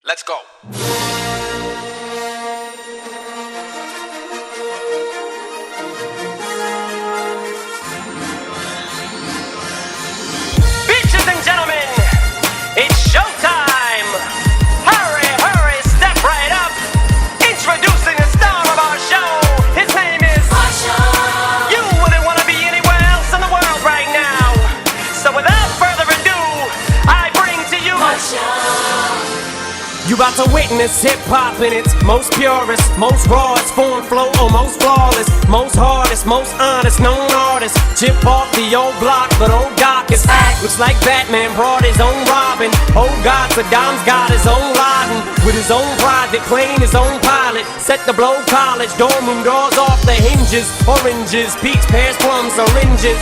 Let's go. Bitches and gentlemen, it's showtime. Hurry, hurry, step right up. Introducing the star of our show. His name is Mashup. You wouldn't want to be anywhere else in the world right now. So without further ado, I bring to you Mashup. You about to witness hip-hop in its most purest, most rawest form, flow, most flawless, most hardest, most honest, known artist. Chip off the old block, but old Doc is act. Looks like Batman brought his own Robin. Old God, Saddam's got his own Laden. With his own private plane, his own pilot. Set to blow college, dorm room doors off the hinges. Oranges, peach, pears, plums, oranges.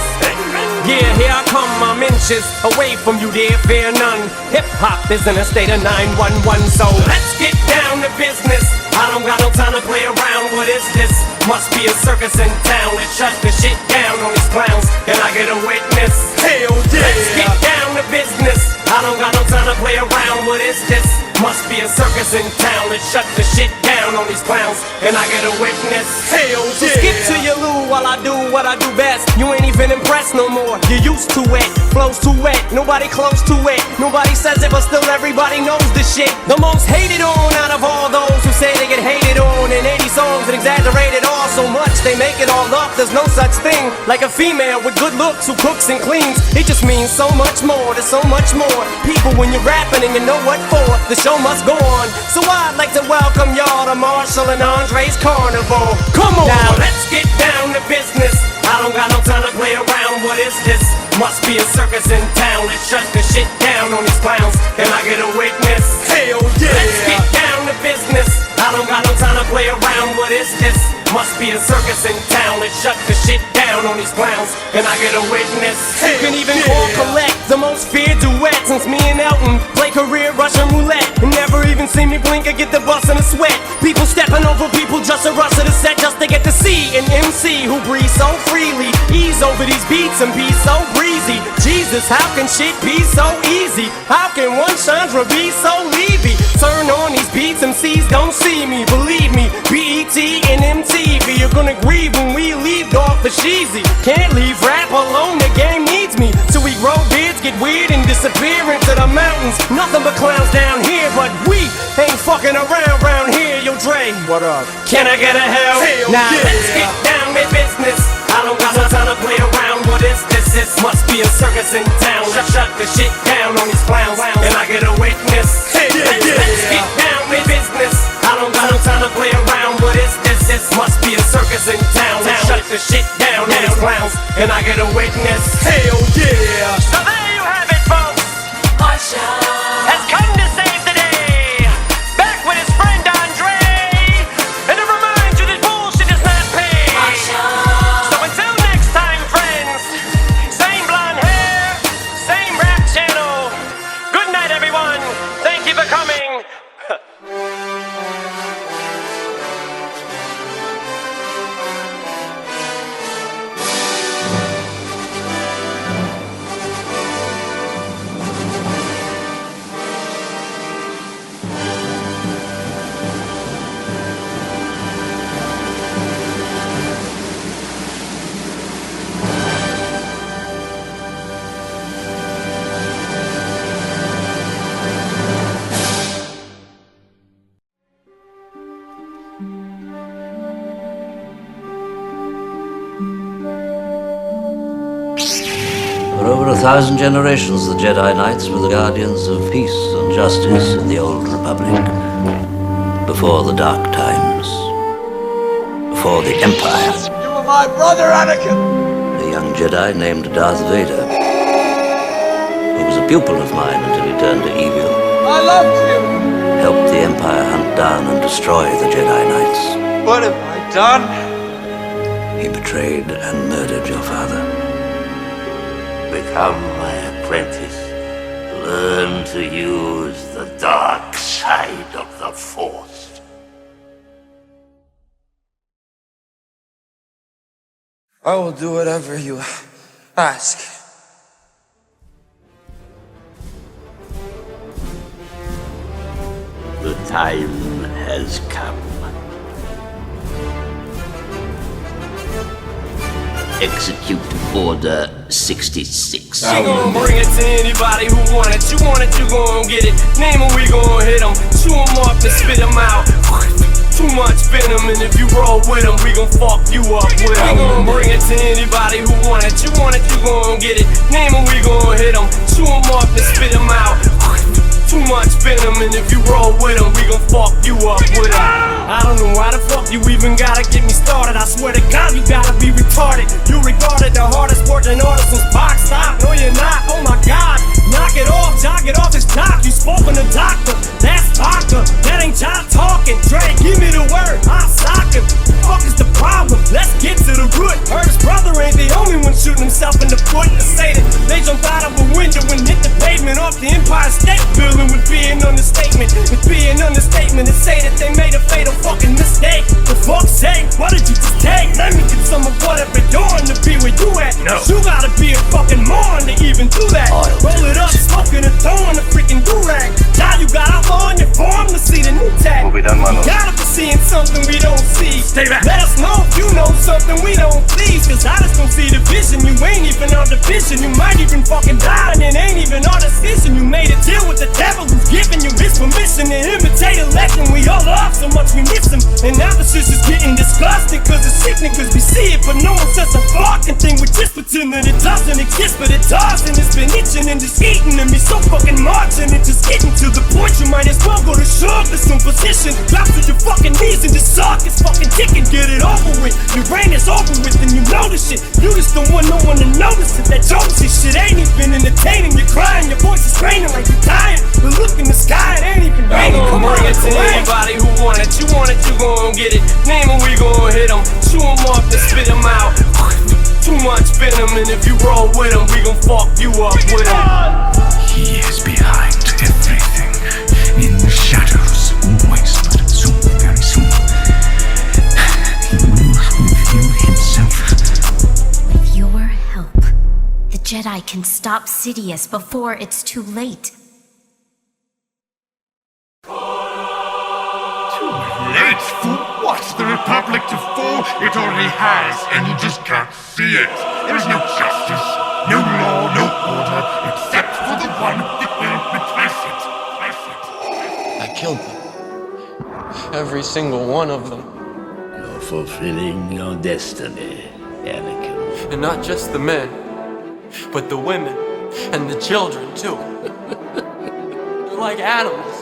Yeah, here I come, I'm inches away from you, dear, fear none. Hip-hop is in a state of 911, so let's get down to business. I don't got no time to play around, what is this? Must be a circus in town. Let's shut the shit down on these clowns. Can I get a witness? Hell yeah! Let's get down to business. I don't got no time to play around, what is this? Must be a circus in town. Let's shut the shit down on these clowns. Can I get a witness? Hell yeah! So skip to your loo while I do what I do best. You ain't even impressed no more. You're used to it, flows too wet. Nobody close to it. Nobody says it, but still everybody knows the shit. The most hated on out of all those who say they get hated on. In 80 songs and exaggerated all so much they make it all up. There's no such thing like a female with good looks who cooks and cleans. It just means so much more. There's so much more people when you're rapping and you know what for. The show must go on. So I'd like to welcome y'all to Marshall and Andre's Carnival. Come on! Now let's get down to business. I don't got no time to play around. What is this? Must be a circus in town. Let's shut the shit down on these clowns. Can I get a witness? Hell yeah! Let's get down to business. I don't got no time to play around. What is this? Must be a circus in town. Let's shut the shit down on these clowns. Can I get a witness? You can even call collect the most feared duet since me and Elton play career Russian roulette and never even see me blink or get the bus in a sweat. People stepping over people just to rush to the set just to get to see an MC who breathes so freely. Ease over these beats and be so breezy. Jesus, how can shit be so easy? How can one Chandra be so Levy? Turn on these beats, MCs don't see me. Believe me, BET and MTV, you're gonna grieve when we leave off the sheezy. Can't leave rap alone, the game needs me. So we grow beards, get weird and disappear into the mountains. Nothing but clowns down here, but we ain't fucking around here. Yo Dre, what up? Can I get a hell? Now let's get down to business. I don't got no time to play around. What is this? This must be a circus in town. Shut the shit down on these clowns. Can I get a witness? Let's get down to business. I don't got no time to play around. What is this? This must be a circus in town. Shut the shit down on these clowns. Can I get a witness? Hell yeah! So there you have it, folks. Mashup has come to save the day. Back with his friend Andre, and to remind you that bullshit does not pay. So until next time, friends. Same blonde hair, same rap channel. Good night, everyone. Thank you for coming. For over 1,000 generations, the Jedi Knights were the guardians of peace and justice in the Old Republic. Before the Dark Times. Before the Empire. You were my brother, Anakin! A young Jedi named Darth Vader. He was a pupil of mine until he turned to evil. I loved you! Helped the Empire hunt down and destroy the Jedi Knights. What have I done? He betrayed and murdered your father. Become my apprentice. Learn to use the dark side of the Force. I will do whatever you ask. time has come. Execute Order 66. We gon' bring it to anybody who want it. You want it, you gon' get it. Name them, we gon' hit them. Chew them up and spit them out. Too much venom, and if you roll with them, we gon' fuck you up with them. We gon' bring it to anybody who want it. You want it, you gon' get it. Name them, we gon' hit them. Chew them up and spit them out. Too much venom, and if you roll with them, we gon' fuck you up with them. I don't know why the fuck you even gotta get me started. I swear to God, you gotta be retarded. You regarded the hardest working artist since Pac. Stop, no you're not, oh my God. Knock it off, jog it off, it's doc. You spoken to doctor, that's doctor. That ain't job talking. Dre, give me the word, I'll sock him. Fuck is the problem? Let's get to the root. Heard his brother ain't the only one shooting himself in the foot. To say that they jumped out of a window and hit the pavement off the Empire State Building would be an understatement. It'd be an understatement to say that they made a fatal fucking mistake. For fuck's sake, what did you just take? Let me get some of whatever you're doing to be where you at. No. You gotta be a fucking moron to even do that. Roll it up, smoking and throwing a freaking do-rag. Now you got outlaw on your form to see the new tag. We'll be done, my lord. Gotta be seeing something we don't see. Stay back. Let us know if you know something we don't please. Cause I just don't see the vision. You ain't even on the vision. You might even fucking die and it ain't even our decision. You made a deal with the devil who's giving you his permission to imitate a legend. We all love so much we miss him. And now the shit's just getting disgusting. Cause it's sickening cause we see it. But no one says a fucking thing. We just pretend that it doesn't exist. But it does and it's been itching and just eating at me so fucking much. And it's just getting to the point you might as well go to show for some position. Drop to your fucking knees and just suck. It's fucking ticking. Get it over with. Your brain is over with and you know this shit. You just don't want no one to notice it. That Jonesy shit ain't even entertaining. You're crying. Your voice is straining like you're dying. But look in the sky, it ain't even raining. Come on, bring it to anybody who want it. You want it, you gon' get it. Name them, we gon' hit them. Chew them up and spit them out. Too much venom, and if you roll with them, we gon' fuck you up with them. He is behind everything, in the shadows, always, but soon, very soon, he will reveal himself. With your help, the Jedi can stop Sidious before it's too late. Late for what? The Republic to fall? It already has, and you just can't see it. There is no justice, no law, no order, except for the one that will replace it. I killed them. Every single one of them. You're fulfilling your destiny, Anakin. And not just the men, but the women and the children too. They're like animals.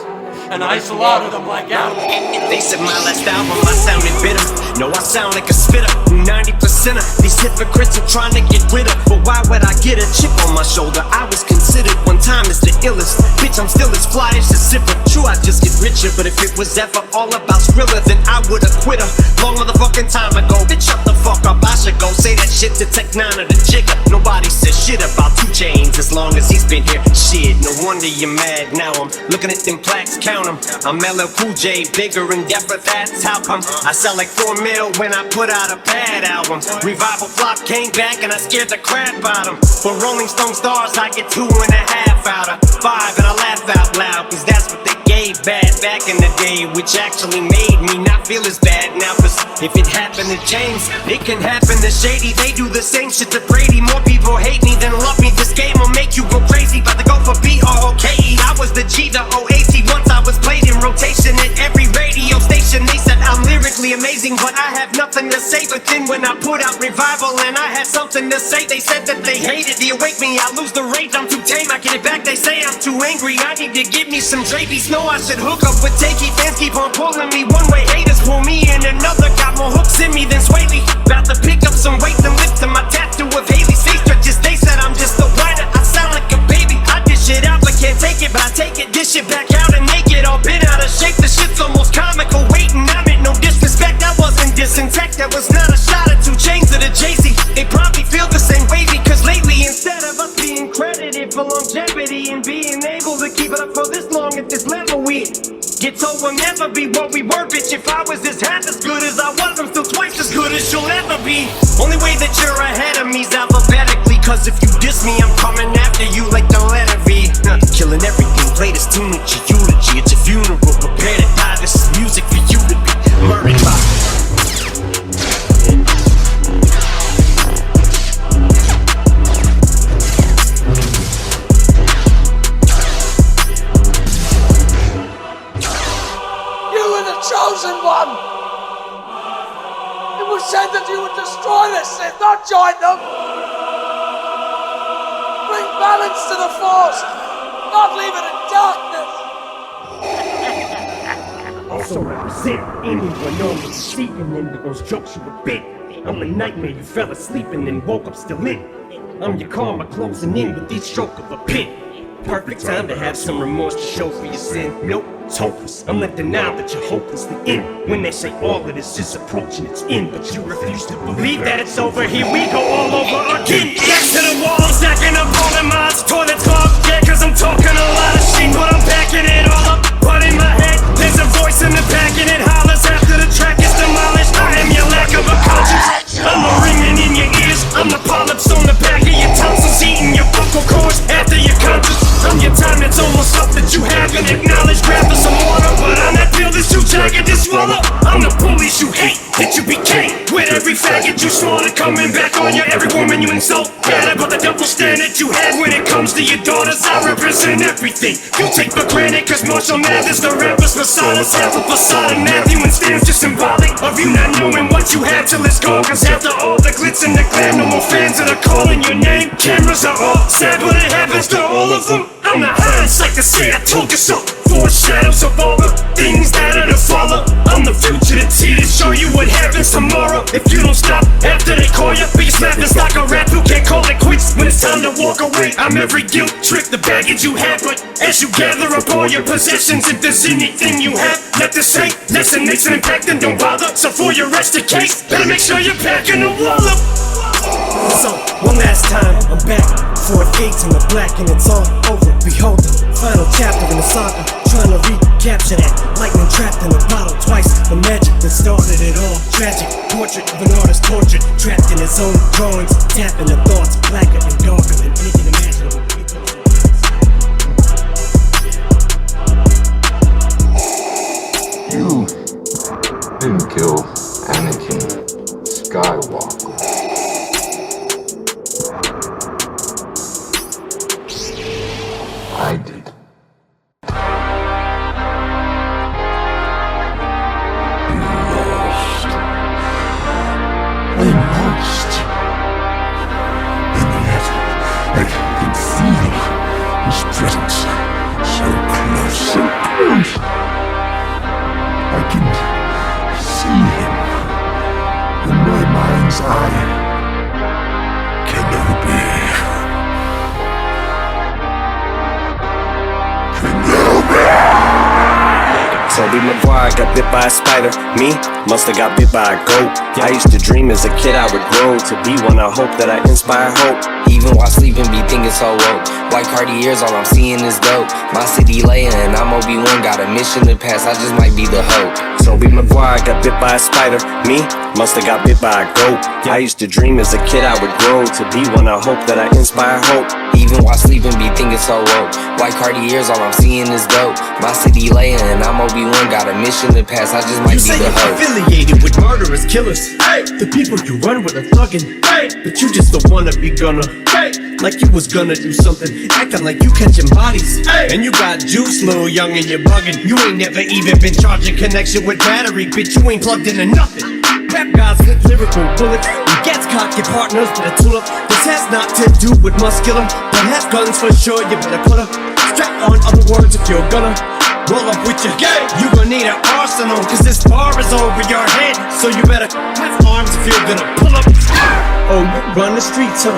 And I slaughtered them like animals. They said my last album, I sounded bitter. No, I sound like a spitter. 90% of these hypocrites are trying to get rid of. But why would I get a chip on my shoulder? I was considered one time as the illest. Bitch, I'm still as fly as the zipper. True, I just get richer. But if it was ever all about Skrilla, then I would've quit her long motherfucking time ago. Bitch, shut the fuck up, I should go say that shit to Tech 9 or the Jigger. Nobody says shit about 2 Chainz as long as he's been here. Shit, no wonder you're mad. Now I'm looking at them plaques, count them. I'm LL Cool J, bigger and deafer, that's how come I sell like 4 mil when I put out a bad album. Revival flop came back and I scared the crap out of 'em. For Rolling Stone stars, I get 2.5 out of 5, and I laugh out loud, cause that's what they gave back in the day, which actually made me not feel as bad now. Cause if it happened to James, it can happen to Shady. They do the same shit to Brady. More people hate me than love me. This game will make you go crazy. About to go for B-R-O-K-E. I was the G, the O-A-T. Once I was played in rotation at every radio station. They said I'm lyrically amazing, but I have nothing to say. But then when I put out Revival and I had something to say, they said that they hated the awake me. I lose the rage, I'm too tame. I get it back, they say I'm too angry. I need to give me some Dre beats. No, I should hook up with Takey. Fans keep on pulling me one way. Haters pull me in another. Got more hooks in me than Swaley. About to pick up some weight and lift to my tattoo of Haley's face stretches. They said I'm just a whiner. I sound like a baby. I dish it out but can't take it. But I take it, dish it back out and make it all been out of shape. The shit's almost comical. Waiting, I meant no disrespect. That wasn't disintact. That was not a shot at 2 Chainz or the Jay-Z. They probably feel the same way because lately, instead of us being credited for longevity and being able to keep it up for this long at this level, we get told we'll never be what we were, bitch. If I was just half as good as I was, I'm still twice as good as you'll ever be. Only way that you're ahead of me's alphabetically, cause if you diss me, I'm coming after you like the letter V. Killing everything, play this tune at your eulogy, at your funeral, prepare to chosen one. It was said that you would destroy the Sith, not join them. Bring balance to the Force, not leave it in darkness. Also represent anyone normally sleeping in with those jokes you were bit. I'm a nightmare you fell asleep and then woke up still in. I'm your karma closing in with each stroke of a pin. Perfect time to have some remorse to show for your sin. Nope, it's hopeless. I'm like denial that you're hopelessly in. When they say all of this is approaching its end, but you refuse to believe that it's over. Here we go all over again. Back to the wall, I'm stacking up all the mods. Toilet talk, yeah, cause I'm talking a lot of shit, but I'm backing it all up. But in my head, there's a voice in the back and it hollers after the track is demolished. I am your lack of a conscience. I'm the ringing in your ears. I'm the polyps on the back of your tonsils, eating your vocal cords after your conscience. I'm your time that's almost up that you haven't acknowledged. Grab for some water, but I'm that pill that's too jagged to swallow. I'm the bullies you hate, that you became. With every faggot you slaughtered coming back on you. Every woman you insult, bad about the double standard you had when it comes to your daughters. I represent everything you take for granted, cause Marshall Mathers, the rapper's façades, half a facade. Matthew and Stan's just symbolic of you not knowing what you have till it's gone. Cause after all the glitz and the glam, no more fans that are calling your name. Cameras are all sad, but it happens to all of them. I'm the hindsight to say I told you so. Foreshadows of all the things that are to follow. I'm the future that's here to show you what happens tomorrow. If you don't stop after they call you, be snapping like a rap who can't call it quits when it's time to walk away. I'm every guilt trip, the baggage you have, but as you gather up all your possessions, if there's anything you have left to say, listen, makes an impact, then don't bother. So for your rest of case, better make sure you're packing the wall up. So, one last time, I'm back. 4 gates in the black and it's all over. Behold the final chapter in the saga. Trying to recapture that lightning trapped in a bottle twice. The magic that started it all. Tragic portrait of an artist tortured, trapped in his own drawings. Tapping the thoughts, blacker and darker than anything imaginable. You didn't kill Anakin Skywalker. I did. I lost. And yet, I can feel his presence so close, so close. I can see him in my mind's eye. Kenobi. Toby Maguire got bit by a spider. Me, musta got bit by a goat. I used to dream as a kid I would grow to be one. I hope that I inspire hope. Even while sleeping, be thinking so woke. White Cartiers, all I'm seeing is dope. My city Leia and I'm Obi-Wan, got a mission to pass. I just might be the hope. Toby Maguire got bit by a spider. Me, musta got bit by a goat. I used to dream as a kid I would grow to be one. I hope that I inspire hope. Even while sleeping, be thinking so woke. White Cartiers, all I'm seeing is dope. My city Leia and I'm Obi-Wan, got a mission to pass. I just might be the hope. Affiliated with murderous killers. The people you run with are thuggin'. But you just don't wanna be gonna. Like you was gonna do something, acting like you catching bodies. And you got juice, little young, and you're bugging. You ain't never even been charging connection with battery, bitch. You ain't plugged into nothing. Rap guys with lyrical bullets. You gets cocked, your partners with a tulip. This has not to do with muscular, but has guns for sure. You better put a strap on other words if you're gonna roll up with your gang. You gon' need an arsenal, cause this bar is over your head. So you better have arms if you're gonna pull up. Oh, you run the streets, huh?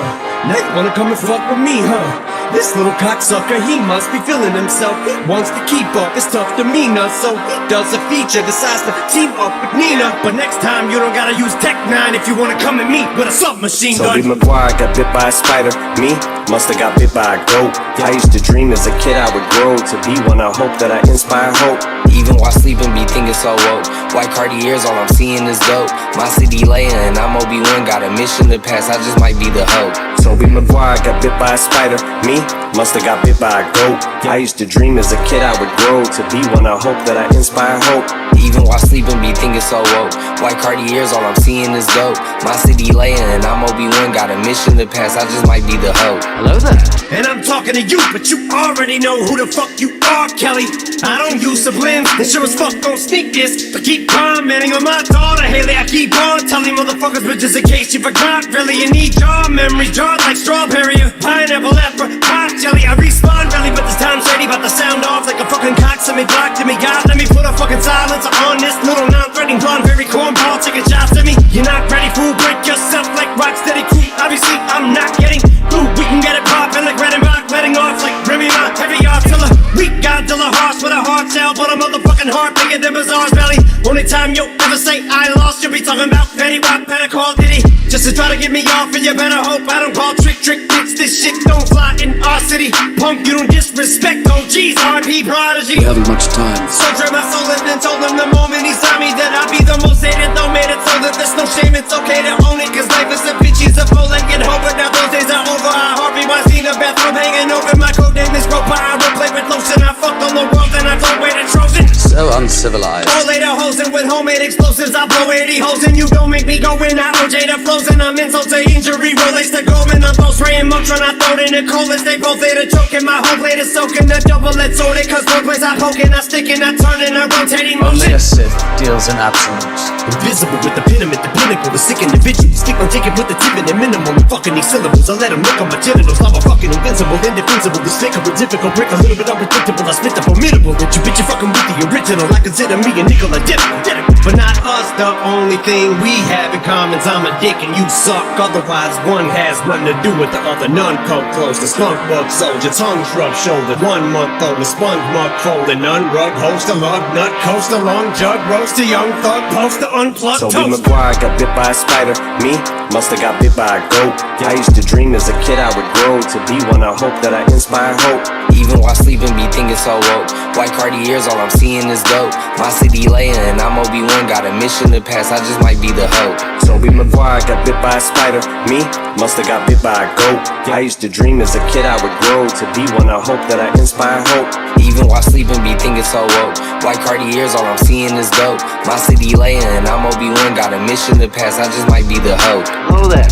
Now you wanna come and fuck with me, huh? This little cocksucker, he must be feeling himself. He wants to keep up, it's tough to Mina. So he does a feature, decides to team up with Nina. But next time you don't gotta use Tech 9 if you wanna come at me with a submachine gun. Toby Maguire got bit by a spider. Me, musta got bit by a goat. I used to dream as a kid I would grow to be one. I hope that I inspire hope. Even while sleeping, be thinking so woke. White Cartiers, all I'm seeing is dope. My city Leia and I'm Obi-Wan, got a mission to pass, I just might be the hope. Toby Maguire got bit by a spider. Me, musta got bit by a goat. I used to dream as a kid I would grow to be one. I hope that I inspire hope. Even while sleeping, be thinking so woke. White Cartiers, all I'm seeing is dope. My city Leia and I'm Obi-Wan, got a mission to pass, I just might be the hope. Hello there. And I'm talking to you, but you already know who the fuck you are, Kelly. I don't use sublims, and sure as fuck gon' sneak this. But keep commenting on my daughter, Haley. I keep on telling motherfuckers, but just in case you forgot, really, you need your memories jarred like strawberry or pineapple apple, hot jelly. I respawn really, but this time shady, about to sound off like a fucking cock. Somebody blocked to me, God, let me put a fucking silencer on this little non-threatening blonde, very cornball, taking shots at me. You're not ready, fool, break yourself like Rocksteady Crew. Obviously, I'm not getting through. We can get it poppin' like Red and Rock, letting off like Remy Ma, heavy artillery. Weak Godzilla horse with a hard shell, but a motherfucking heart bigger than Bazaar's belly. Only time you'll ever say I lost, you'll be talking about Petty Rock, Better call Diddy. Just to try to get me off, and you better hope I don't call trick bitch. This shit don't fly in our city. Punk, you don't disrespect OGs, RP Prodigy. We haven't much time. So dread my soul and then told him the moment he saw me that I'd be the most hated. Though made it so that there's no shame, it's okay to own it. Cause life is a bitch, he's a full and get hope. But now those days are over. I Harvey Weinstein, a bathroom hanging open. My code name is Roper. I will play with lotion. I fucked on the world and I throw away the Trojan. So uncivilized. All later hosing with homemade explosives. I blow 80 holes and you don't make me go in. I OJ the flows and I'm insult to injury. Relates to Goldman. I'm both spraying Motron. I throw it in the coldest. They both later choking. My whole plate is soaking. The double-edged sword. It cause both ways I poking. I stick and I turn and I rotating motion. Only a Sith deals in absolutes. Invisible with the pyramid, the pinnacle, the sick individual. Stick on ticket with the tip and the minimum. And fucking these syllables. I let them look on my genitals. I'm a fucking invincible, indefensible, despicable, difficult, brick, a little bit unpredictable. I spit the formidable. That you bitch, you fucking with the original. I consider me a nickel, identical. But not us, the only thing we have in common is I'm a dick and you suck. Otherwise, one has nothing to do with the other. None come close. The skunk bug soldier, tongue shrub shoulder. 1 month old, the sponge mug folded. None rug, host a lug, nut, coast a long jug, roast a young thug, post the unplugged toast. Toby Maguire got bit by a spider. Me, musta got bit by a goat. I used to dream as a kid I would grow to be one. I hope that I inspire hope. Even while sleeping, be thinking so woke. White Cartiers, all I'm seeing is dope. My city Leia and I'm Obi-Wan, got a mission to pass, I just might be the hope. Toby Maguire got bit by a spider. Me, musta got bit by a goat. I used to dream as a kid I would grow to be one. I hope that I inspire hope. Even while sleeping, be thinking so woke. White Cartiers, all I'm seeing is dope. My city Leia and I'm Obi-Wan, got a mission to pass, I just might be the hope. Hello there.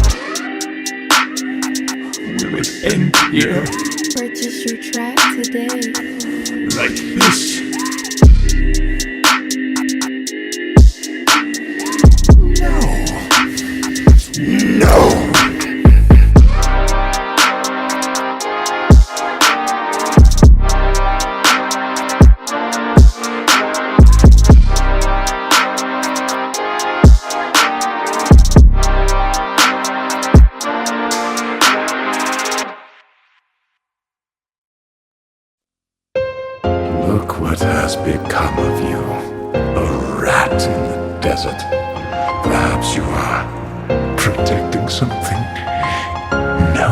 Will it end here? Purchase your track today. Like this? No! Look what has become of you. A rat in the desert. Perhaps you are protecting something? No.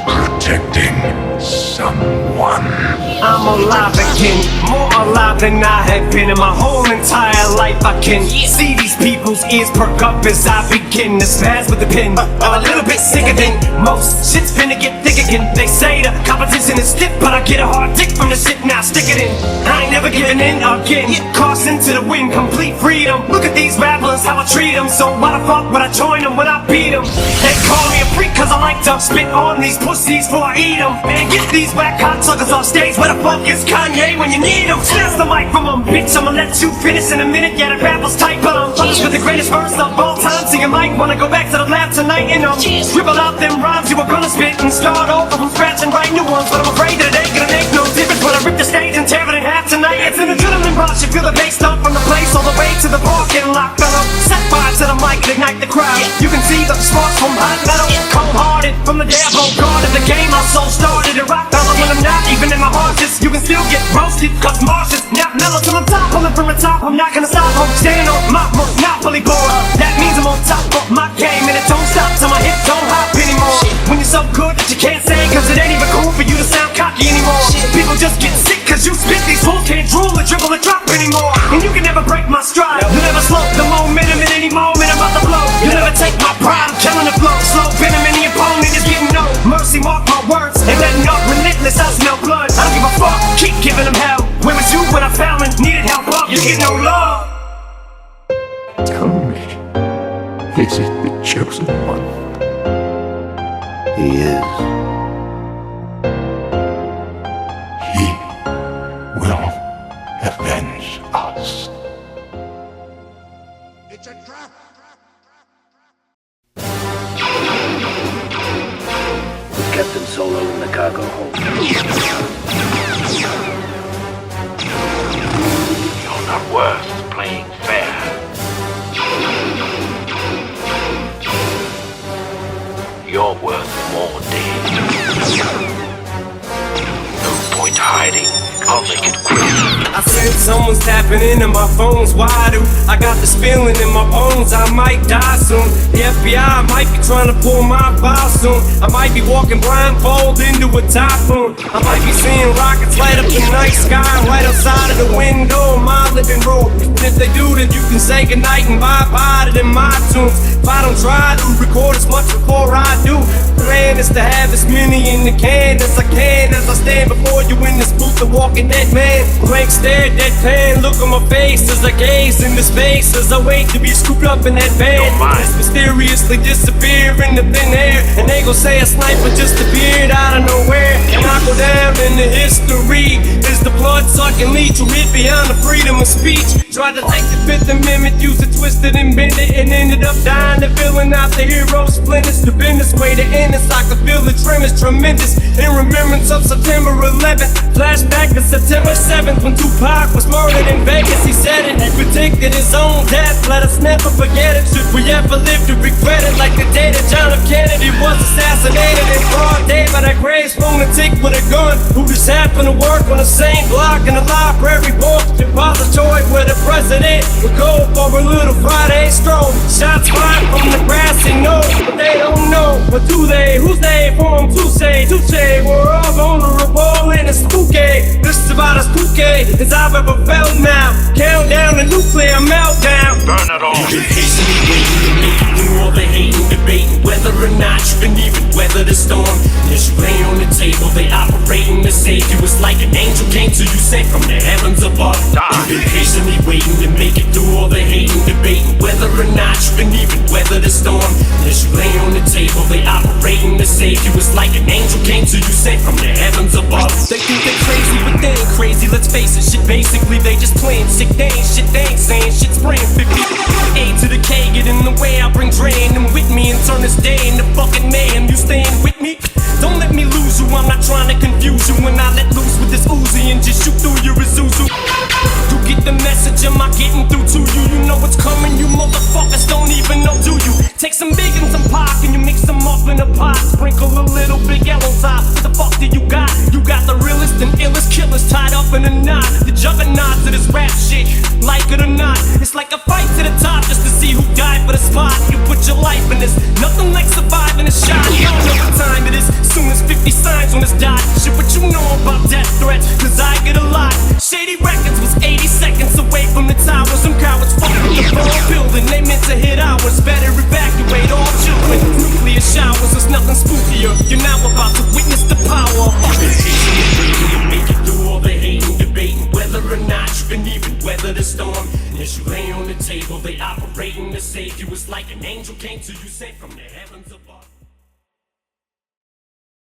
Protecting someone. I'm alive again, more alive than I have been in my whole entire life. I can see these people's ears perk up as I begin to spaz with the pen. I'm a little bit sicker than most. Shit's finna get thick again. They say the competition is stiff, but I get a hard dick from the shit, now stick it in. I ain't never giving in again. Caution to the wind, complete freedom. Look at these rappers, how I treat them. So why the fuck would I join them when I beat them? They call me a freak cause I like to spit on these pussies before I eat them. Man, get these whack cocksuckers off stage. Where the fuck is Kanye when you need him? Snatch the mic from him, bitch, I'ma let you finish in a minute. Yeah, the rapper's tight, but I'm punished with the greatest verse of all time. So you might wanna go back to the lab tonight and scribble out them rhymes you were gonna spit and start over from scratch and write new ones. But I'm afraid that it ain't gonna make no difference when I rip the stage and tear it in half tonight. It's an adrenaline rush, you feel the bass stomp from the place all the way to the parking lot. Fella, set fire to the mic and ignite the crowd. You can see the sparks from hot metal, cold-hearted from the day I guarded the game. My soul started to rock, fella, when I'm not even in my heart. Just you can still get roasted, cause Mars is not mellow till I'm top. Pulling from the top, I'm not gonna stop. I'm standing on my monopoly board. That means I'm on top of my game, and it don't stop till my hips don't hop anymore. When you're so good that you can't say, cause it ain't even cool for you to sound cocky anymore. People just get sick cause you spit, these fools can't drool or dribble or drop anymore. And you can never break break my stride. You never slow the momentum at any moment. I'm about to blow. You never take my pride. I'm killing the flow. Slow venom and the opponent is getting no mercy. Mark my words. Ain't letting up. Relentless. I smell blood. I don't give a fuck. Keep giving them hell. Where was you when I fell and needed help up? You get no love. Tell me, is it the chosen one? He is. He will avenge us. It's a trap! With Captain Solo in the cargo hold. You're not worth playing fair. You're worth more, Dave. No point hiding. I'll make it quick. I sense someone's tapping into my phone's wide. I got this feeling in my bones, I might die soon. The FBI might be trying to pull my file soon. I might be walking blindfold into a typhoon. I might be seeing rockets light up the night sky right outside of the window of my living room. And if they do, then you can say goodnight and bye-bye to them my tunes. If I don't try to record as much before I do, the plan is to have as many in the can as I can as I stand before you in this booth of walking dead man. Blank stare, deadpan, look on my face as I gaze into space as I wait to be scooped up in that van. Just mysteriously disappear into thin air, and they gon' say a sniper just appeared out of nowhere. And I go down into history as the blood-sucking leech who hid behind the freedom of speech. Tried to take the Fifth Amendment, used it, twisted and bend it, and ended up dying to filling out the hero splinters. The business way to end this, I can feel the tremors tremendous. In remembrance of September 11th, flashback to September 7th when Tupac was murdered in Vegas. He said it, he predicted his own death. Let us never forget it. Should we ever live to regret it? Like the day that John F. Kennedy was assassinated in broad day by that crazed lunatic with a gun who just happened to work on the same block in the library book depository where the president would go for a little Friday stroll. Shots fired from the grassy knoll, but they don't know. But do they? Who's they for them to say? We're all vulnerable and it's spooky. This is about as spooky as I've ever felt now. Count down the nuclear meltdown. Burn it all. You've been patiently waiting to make it through all the hating, debating whether or not you can even weather the storm. As you lay on the table, they operating to save you. It's like an angel came to you sent from the heavens above. You've been patiently waiting to make it through all the hating, debating whether or not you can even weather the storm. As you lay on the table, they operating to save you. It's like an angel came to you sent from the heavens above. They think they're crazy, but they ain't crazy. Let's face it, shit. Basically, they just playing sick. They ain't shit. They ain't saying shit. Spraying 50 A to the K, get in the way. I bring drain them with me and turn this day into fucking mayhem. You staying with me? Don't let me lose you. I'm not trying to confuse you. When I let loose with this Uzi and just shoot through your Isuzu. You get the message, am I getting through to you? You know what's coming, you motherfuckers don't even know, do you? Take some big and some pop and you mix them up in a pot. Sprinkle a little big yellow top. What the fuck do you got? You got the realest and illest killers tied up in a knot. The juggernauts of this rap shit, like it or not. It's like a fight to the top just to see who died for the spot. You put your life in this, nothing like surviving a shot. You don't know what time it is, soon as 50 signs on this dot. Shit, what you know about death threats, cause I get a lot. Shady Records was 80 seconds away from the towers. Some cowards fucking with the whole building. They meant to hit ours, better evacuate all children. Nuclear showers, there's nothing spookier. You're now about to witness the power of fucking you make it through all the hating, debating whether or not you can even weather the storm. And as you lay on the table, they operating to save you. It's like an angel came to you sent from the heavens above.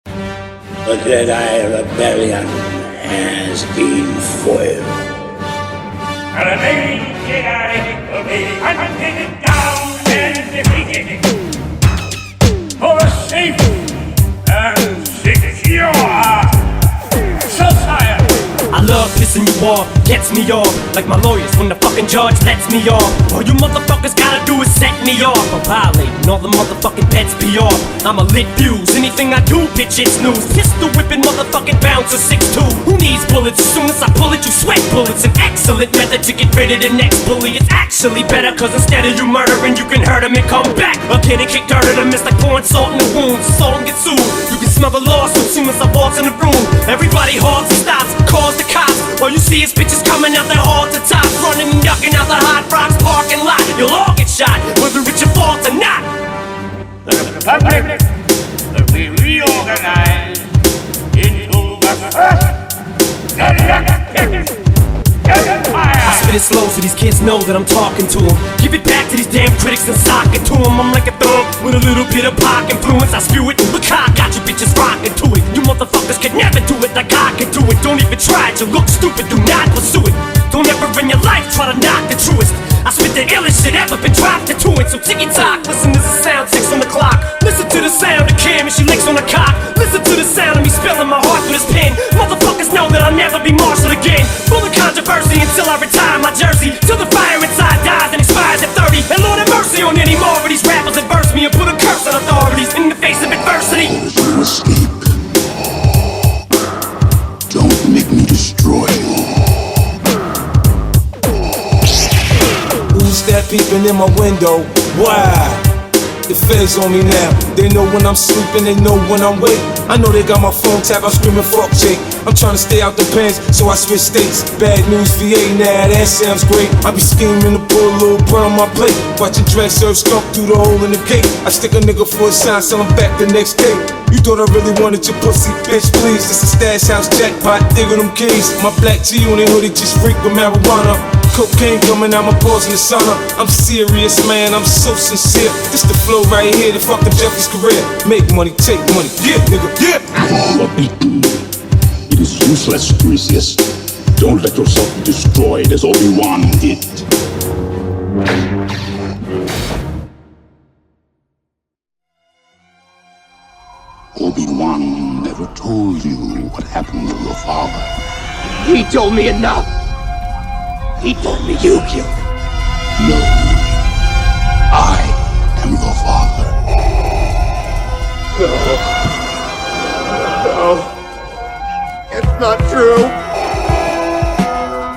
The Jedi Rebellion has been foiled. And the baby Jedi will be hunted down and defeated for a safe and secure society. I love pissing you off, gets me off, like my lawyers when the fucking judge lets me off. All you motherfuckers gotta do is set me off. I'm violating all the motherfucking pets be off. I'm a lit fuse, anything I do, bitch, it's news. Pistol whipping motherfucking bouncer 6'2". Who needs bullets? As soon as I pull it, you sweat bullets. An excellent method to get rid of the next bully. It's actually better, cause instead of you murdering, you can hurt him and come back. A kid and kick dirt at him, it's like pouring salt in the wounds. Salt and get sued. You can smell the lawsuit soon as I walk in the room. Everybody halts and stops, calls the cops. All you see is bitches coming out their hall to top, running and ducking out the high. flow so these kids know that I'm talking to them. Give it back to these damn critics and sock it to them. I'm like a thug with a little bit of pop influence. I spew it, look how I got you bitches rocking to it. You motherfuckers can never do it like I can do it. Don't even try it, you look stupid, do not pursue it. Don't ever in your life try to knock the truest. I spit the illest shit ever been dropped into it. So ticky-tock, listen to the sound, 6 on the clock. Listen to the sound of Kim and she licks on the cock. Listen to the sound of me spilling my heart with his pen. Motherfuckers know that I'll never be marshaled again. Full of controversy until I retire my jersey. Till the fire inside dies and expires at 30. And Lord have mercy on any more of these rappers that verse me and put a curse on authorities in the face of adversity. There's no escape. Don't make me destroy you. Who's that peeping in my window? Wow. The feds on me now. They know when I'm sleeping, they know when I'm awake. I know they got my phone tapped, I'm screaming fuck Jake. I'm trying to stay out the pens, so I switch states. Bad news VA, now that sounds great. I be scheming to put a little bread on my plate. Watching dread serve skunk through the hole in the gate. I stick a nigga for a sign, sell him back the next day. You thought I really wanted your pussy, bitch, please. This is stash house jackpot, digging them keys. My black G on their hoodie just freak with marijuana. Cocaine coming out my pores in the sauna. I'm serious, man, I'm so sincere. This the flow right here that fucked up Jeffrey's career. Make money, take money, yeah, nigga, yeah. You are beaten. It is useless to resist. Don't let yourself be destroyed as Obi-Wan did. Obi-Wan never told you what happened to your father. He told me enough. He told me you killed him. No. I am your father. No. It's not true.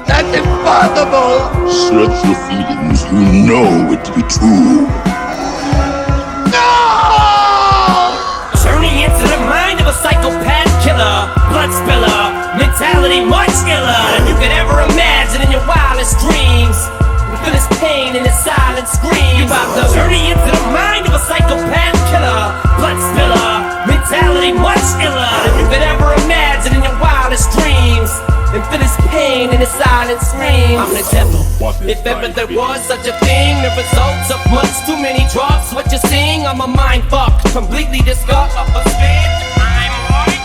That's impossible. Search your feelings. You know it to be true. No! Turning into the mind of a psychopath killer, blood spiller, mentality much iller than you could ever imagine in your wildest dreams. You feel his pain and his silent screams. You about to journey into the mind of a psychopath killer, blood spiller, mentality much iller than you could ever imagine in your wildest dreams. And feel his pain and his silent screams. I'm the devil, if ever there was such a thing. The results of much too many drugs. What you sing, I'm a mind fuck, completely disgust of a spit.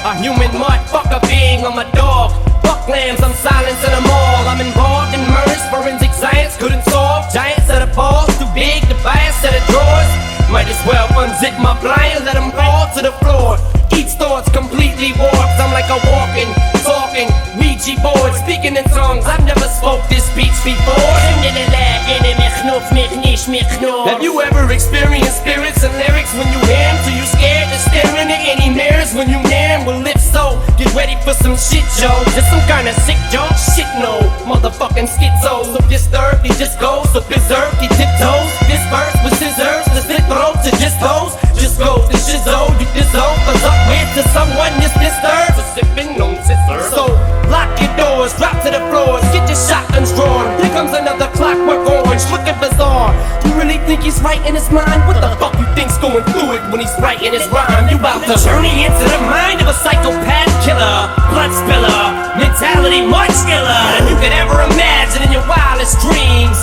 A human motherfucker being, I'm a dog. Fuck lambs, I'm silencing them all. I'm involved in murders, forensic science couldn't solve. Giant set of balls, too big to buy a set of drawers. Might as well unzip my blind, let them fall to the floor. Each thought's completely warped. I'm like a walking, talking Ouija board, speaking in tongues. I've never spoke this speech before. Have you ever experienced spirits and lyrics when you hear them? So you scared to stare into any mirrors when you near them? Well, if so, get ready for some shit, Joe. Just some kind of sick joke? Shit, no. Motherfucking schizo. So disturbed, he just goes. So berserk, he tiptoes. Dispersed with scissors, the slit throat to just those. Just go to shizzo, you dissolve. Cause up with to someone is disturbed. So sipping on scissors. So lock your doors, drop to the floors, get your shotguns drawn. Here comes another clockwork orange, looking bizarre. You really think he's right in his mind? What the fuck you think's going through it when he's writing his rhyme? You about to journey into the mind of a psychopath killer, blood spiller, mentality much iller than you could ever imagine in your wildest dreams.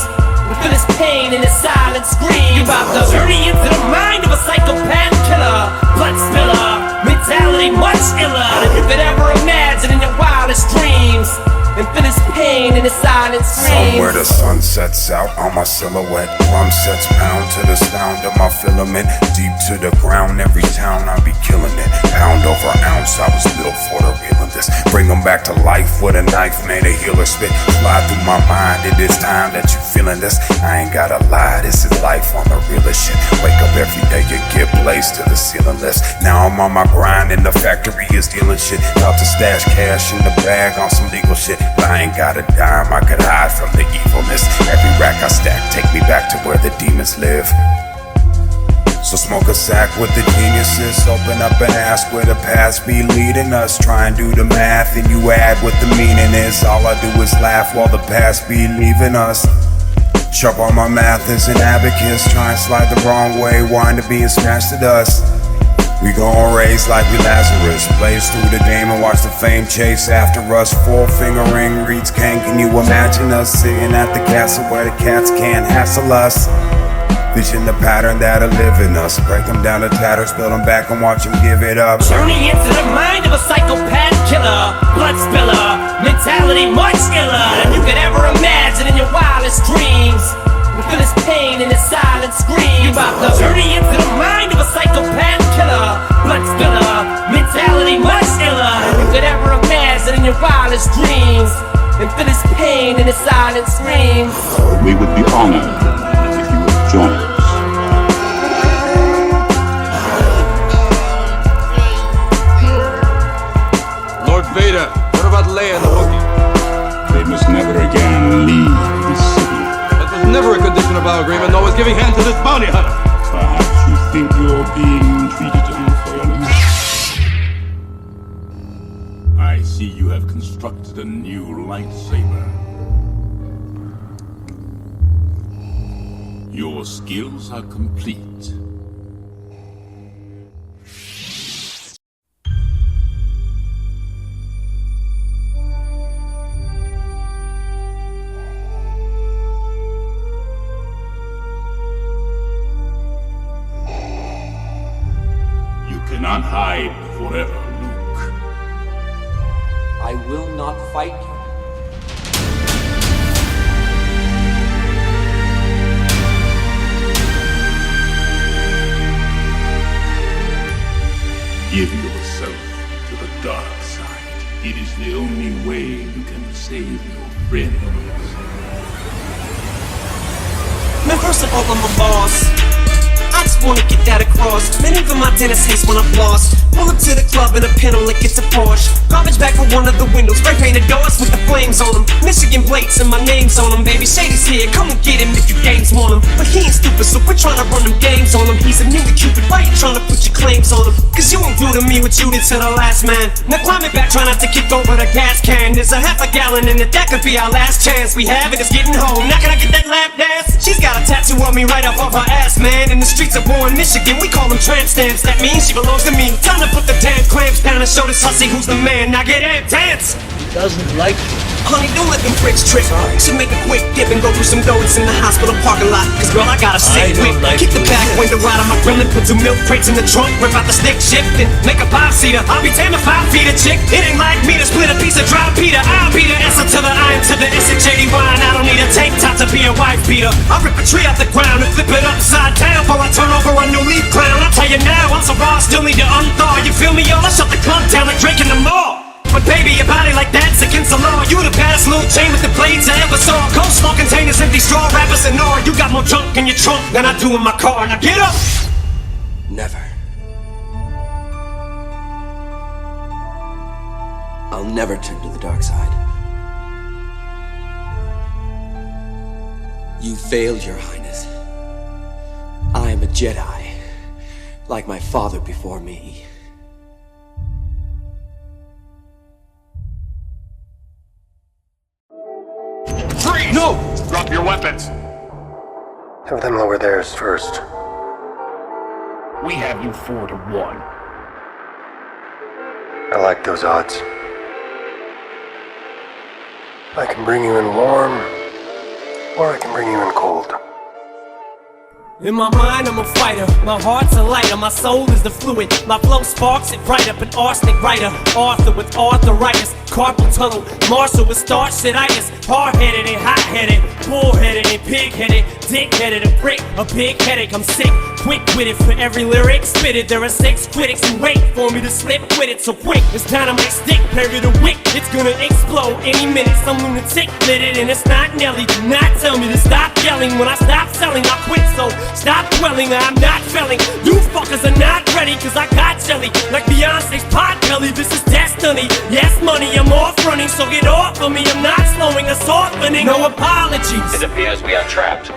You feel his pain and his silent screams. You about to journey into the mind of a psychopath killer, blood spiller, mentality much iller than you could ever imagine in your wildest dreams. And feel his pain and his silent screams. Somewhere the sun sets out on my silhouette. Drum sets pound to the sound of my filament. Deep to the ground, every town I be killing it. Pound over ounce, I was built for the real of this. Bring them back to life with a knife, made a healer spit. Fly through my mind, it is time that you feeling this. I ain't gotta lie, this is life on the realest shit. Wake up every day and get blazed to the ceiling list. Now I'm on my grind and the factory is dealing shit. About to stash cash in the bag on some legal shit. But I ain't got a dime, I could hide from the evilness. Every rack I stack, take me back to where the demons live. So smoke a sack with the geniuses. Open up and ask where the past be leading us. Try and do the math and you add what the meaning is. All I do is laugh while the past be leaving us. Sharp on my math is an abacus. Try and slide the wrong way, wind up being smashed to dust. We gon' race like we Lazarus, blaze through the game and watch the fame chase after us. 4-finger ring reads, can you imagine us sitting at the castle where the cats can't hassle us? Vision the pattern that'll live in us, break them down to tatters, build them back and watch them give it up. Journey into the mind of a psychopath killer, blood spiller, mentality much iller than you could ever imagine in your wildest dreams. We feel his pain and his silent scream. You about to journey into the mind of a psychopath killer, blood spiller, mentality much iller than you could ever imagine in your wildest dreams. And feel his pain and his silent screams. We would be honored if you would join us. Lord Vader, what about Leia and the Wookiee? They must never again leave this city. That was never a condition of our agreement, nor was giving hand to this bounty hunter. Perhaps you think you're being treated unfairly. I see you have constructed a new lightsaber. Your skills are complete. You cannot hide forever, Luke. I will not fight you. Give yourself to the dark side. It is the only way you can save your friends. Man, first of all, I'm a boss. I just wanna get that across. Man, even my dentist hates when I'm lost. Pull up to the club in a pinto like it's a Porsche. Garbage bag for one of the windows, spray painted doors with the flames on them. Michigan plates and my name's on them, baby. Shady's here, come and get him if you games want him. But he ain't stupid, so we're trying to run them games on him. He's a nigga Cupid, why you trying to put your claims on him? Cause you won't do to me what you did to the last man. Now climb it back, try not to kick over the gas can. There's a half a gallon in it, that could be our last chance. We have it, it's getting home. Now can I get that lap dance? She's got a tattoo on me right up off her ass, man. In the streets of Warren, Michigan, we call them tramp stamps. That means she belongs to me. Time to put the damn clamps down and show this hussy who's the man. Now get amped, dance! He doesn't like you. Honey, don't let them pricks trick. Should make a quick dip and go through some donuts in the hospital parking lot. Cause girl, I gotta say quick. Kick the back window out of my gremlin, put 2 milk crates in the trunk, rip out the stick shift and make a 5-seater. I'll be 10 to 5 feet a chick. It ain't like me to split a piece of dry Peter. I'll be the S to the I to the S of JD wine. I don't need a tank top to be a wife beater. I'll rip a tree off the ground and flip it upside down while I turn over a new leaf crown. I'll tell you now, I'm so raw, still need to unthaw. You feel me, yo? Let's shut the club down like Drake in the mall. But baby, your body like that's against the law. You the baddest little chain with the blades I ever saw. Coleslaw containers, empty straw wrappers and all. You got more junk in your trunk than I do in my car. Now get up! Never. I'll never turn to the dark side. You failed, Your Highness. I am a Jedi, like my father before me. Freeze! No! Drop your weapons. Have them lower theirs first. We have you 4-1. I like those odds. I can bring you in warm, or I can bring you in cold. In my mind, I'm a fighter. My heart's a lighter. My soul is the fluid. My flow sparks it bright up. An arsenic writer. Arthur with arthritis. Carpal tunnel. Marshall with starch-shititis. Hard-headed and hot-headed. Bull-headed and pig-headed. Dick-headed, a prick, a big headache. I'm sick, quick with it. For every lyric spitted, there are 6 critics who wait for me to slip with it. So quick, it's dynamite stick, parry the wick. It's gonna explode any minute. Some lunatic lit it, and it's not Nelly. Do not tell me to stop yelling. When I stop selling, I quit. So stop dwelling, I'm not felling. You fuckers are not ready, cause I got jelly. Like Beyonce's pot belly, this is destiny. Yes, money, I'm off running, so get off of me. I'm not slowing, a softening. No apologies. It appears we are trapped.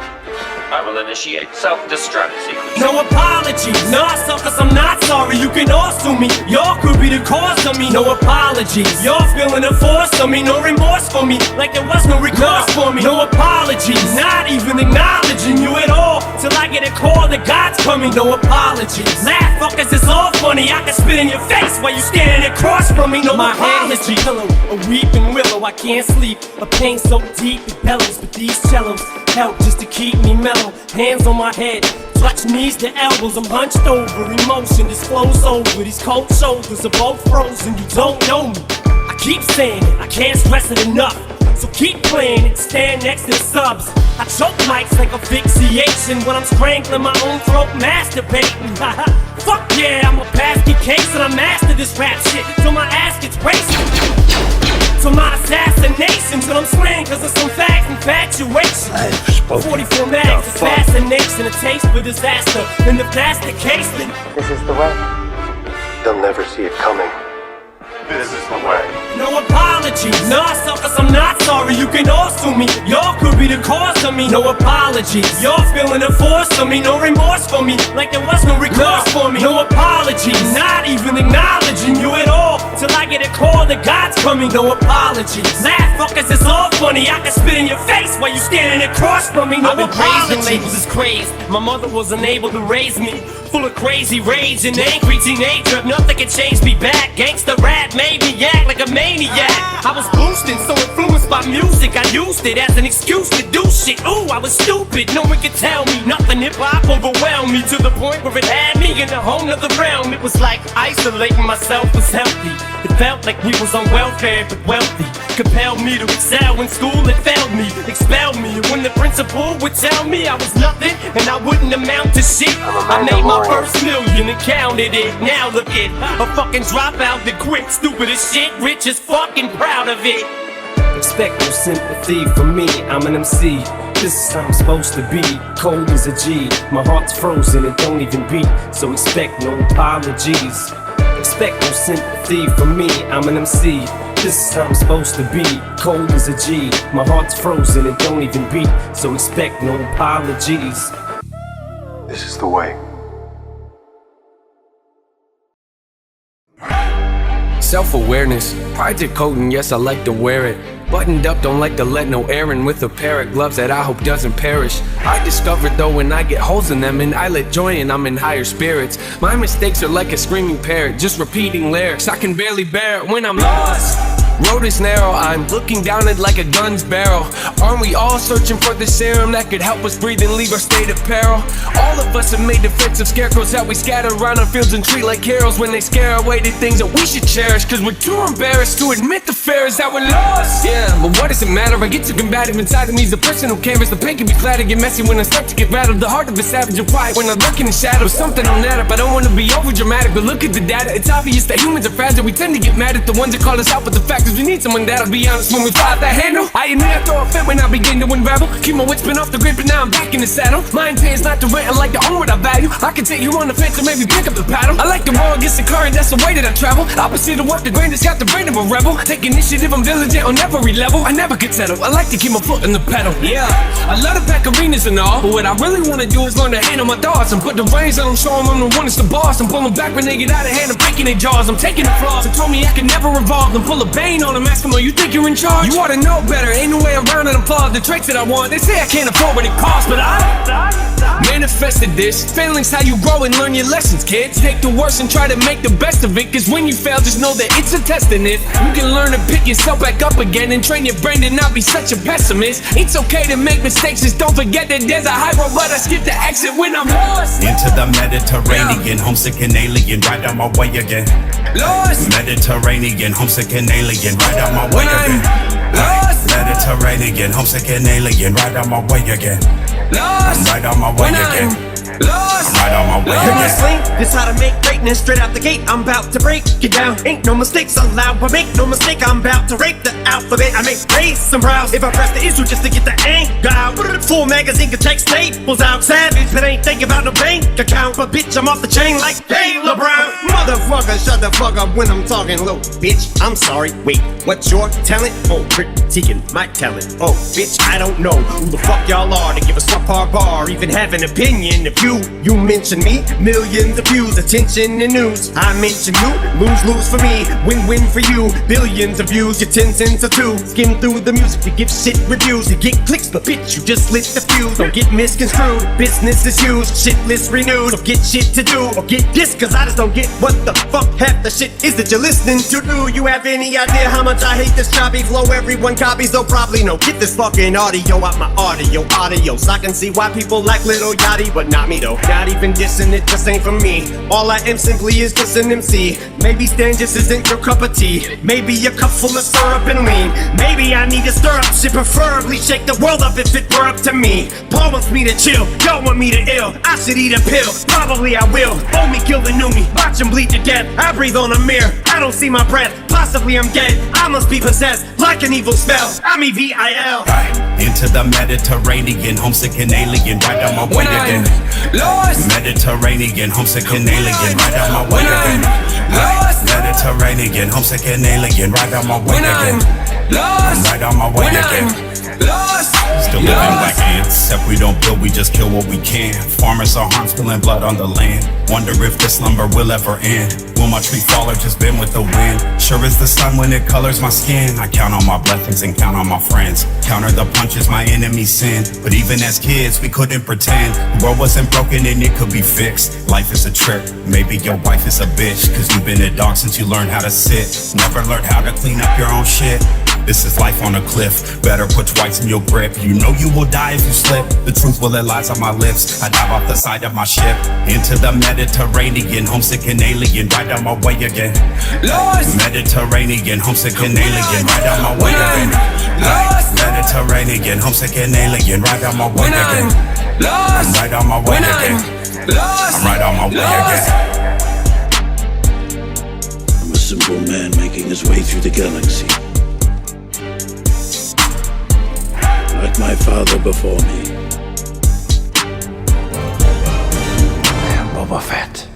I will will initiate self-destruct sequence. No apologies, nah suckers, I'm not sorry. You can all sue me, y'all could be the cause of me. No apologies, y'all feeling the force of me. No remorse for me, like there was no recourse for me. No apologies, not even acknowledging you at all, till I get a call that God's coming. No apologies, laugh fuckers, it's all funny. I can spit in your face while you standing across from me. No my apologies, pillow, a weeping willow, I can't sleep. A pain so deep it bellows, but these cellos help just to keep me mellow. Hands on my head, touch knees to elbows, I'm hunched over. Emotion just flows over, these cold shoulders are both frozen. You don't know me, I keep saying it, I can't stress it enough. So keep playing it, stand next to the subs. I choke mics like asphyxiation when I'm strangling my own throat, masturbating. Fuck yeah, I'm a basket case and I master this rap shit till my ass gets wasted. To my assassination, till I'm slain cause of some facts, infatuation. 44 mags, assassination, a taste for disaster. And if that's the case, then this is the way. They'll never see it coming. This is the way. No apologies, nah suckers, I'm not sorry. You can all sue me, y'all could be the cause of me. No apologies, y'all feeling the force of me. No remorse for me, like there was no recourse for me. No apologies, not even acknowledging you at all, till I get a call that God's coming. No apologies, laugh fuckers, it's all funny. I can spit in your face while you standing across from me. No apologies, labels is crazed. My mother was unable to raise me, full of crazy rage and angry teenager. Nothing can change me back. Gangsta rap made me act like a maniac. I was boosting, so influenced by music, I used it as an excuse to do shit. Ooh, I was stupid, no one could tell me nothing. Hip-hop overwhelmed me to the point where it had me in a whole nother realm. It was like isolating myself was healthy. It felt like we was on welfare but wealthy. Compelled me to excel in school, it failed me, expelled me. And when the principal would tell me I was nothing and I wouldn't amount to shit, I made my first million and counted it. Now look at a fucking dropout that quit, stupid as shit, rich as fucking proud of it. Expect no sympathy from me, I'm an MC. This is how I'm supposed to be, cold as a G. My heart's frozen, it don't even beat, so expect no apologies. Expect no sympathy from me, I'm an MC. This is how I'm supposed to be, cold as a G. My heart's frozen, it don't even beat, so expect no apologies. This is the way. Self-awareness, pride to coding, yes I like to wear it. Buttoned up, don't like to let no errand with a pair of gloves that I hope doesn't perish. I discovered though when I get holes in them and I let joy in, I'm in higher spirits. My mistakes are like a screaming parrot, just repeating lyrics. I can barely bear it when I'm lost. Road is narrow, I'm looking down it like a gun's barrel. Aren't we all searching for the serum that could help us breathe and leave our state of peril? All of us have made defensive scarecrows that we scatter around our fields and treat like heroes when they scare away the things that we should cherish. Cause we're too embarrassed to admit the fear is that we're lost. Yeah, but what does it matter? I get too combative inside of me is a personal canvas. The pain can be flat and get messy when I start to get rattled. The heart of a savage and quiet when I look in the shadows. Something on that up, I don't want to be over dramatic, but look at the data. It's obvious that humans are fragile. We tend to get mad at the ones that call us out, but the fact is we need someone that'll be honest when we fly that handle. I admit I throw a fit when I begin to unravel. Keep my wits spin off the grip and now I'm back in the saddle. Mine pays not to rent, I like to own what I value. I can take you on the fence and maybe pick up the paddle. I like to roll against the current, that's the way that I travel. Opposite of what the grain has got the brain of a rebel. Take initiative, I'm diligent on every level. I never get settled, I like to keep my foot in the pedal. Yeah, I love to pack arenas and all, but what I really wanna do is learn to handle my thoughts and put the reins on them, show them I'm the one that's the boss. I'm pulling back when they get out of hand, I'm breaking their jaws. I'm taking the flaws and told me I can never evolve. I'm full of Bane on them, asking, you think you're in charge? You ought to know better, ain't no way around it. I'm flawed, the traits that I want. They say I can't afford what it costs, but I manifested this. Failing's how you grow and learn your lessons, kids. Take the worst and try to make the best of it, cause when you fail, just know that it's a test in it. You can learn to pick yourself back up again and train your brain to not be such a pessimist. It's okay to make mistakes, just don't forget that there's a high road, but I skip the exit when I'm lost. Into the Mediterranean, homesick and alien, right on my way again. Lost. Mediterranean, homesick and alien, right on my way again. Mediterranean, homesick and alien, right on my way again. I'm right on my way again. I'm right on my way again. This how to make greatness straight out the gate. I'm about to break you down. Ain't no mistakes allowed, but make no mistake, I'm about to rape the alphabet. I make race and browse. If I press the issue just to get the anger out, Word full magazine can take staples out. Savage, but ain't thinking about no bank account. But bitch, I'm off the chain like hey LeBron. Motherfucker, shut the fuck up when I'm talking low. Bitch, I'm sorry. Wait, what's your talent? Oh, critiquing my talent. Oh, bitch, I don't know who the fuck y'all are to give a subpar bar, even have an opinion. If you mention me, millions of views, attention and news. I mention you, lose for me, win for you. Billions of views, your 10 cents or 2. Skim through the music, you give shit reviews, you get clicks, but bitch, you just lit the fuse. Don't get misconstrued, business is huge, shit list renewed. Don't get shit to do, or get this, cause I just don't get what the fuck half the shit is that you're listening to. Do you have any idea how much I hate this choppy flow? Everyone copies, though probably no. Get this fucking audio out my audio, so I can see why people like Little Yachty, but not me though. Not even dissing, it just ain't for me. All I am simply is just an MC. Maybe Stan just isn't your cup of tea. Maybe a cup full of syrup and lean. Maybe I need to stir up shit, preferably shake the world up if it were up to me. Paul wants me to chill, y'all want me to ill. I should eat a pill, probably I will. Old me, kill the new me, watch him bleed to death. I breathe on a mirror, I don't see my breath. Possibly I'm dead, I must be possessed like an evil spell. I'm EVIL. Into the Mediterranean, homesick and alien, right on my way again. Mediterranean, homesick and alien, right on my way again. Mediterranean, homesick and alien, right on my way again. Right on my way again. Still living like ants, except we don't build, we just kill what we can. Farmers are harm, spilling blood on the land. Wonder if this slumber will ever end. Will my tree fall or just bend with the wind? Sure as the sun when it colors my skin. I count on my blessings and count on my friends. Counter the punches my enemies send. But even as kids, we couldn't pretend the world wasn't broken and it could be fixed. Life is a trick, maybe your wife is a bitch, cause you've been a dog since you learned how to sit. Never learned how to clean up your own shit. This is life on a cliff, better put twice in your grip. You know you will die if you slip. The truth will, it lies on my lips. I dive off the side of my ship into the Mediterranean, homesick and alien, right on my way again. Mediterranean, homesick and alien, right on my way again. Mediterranean, homesick and alien, right on my way again. I'm right on my way again. I'm right on my way again. I'm a simple man making his way through the galaxy. Like my father before me. Boba Fett.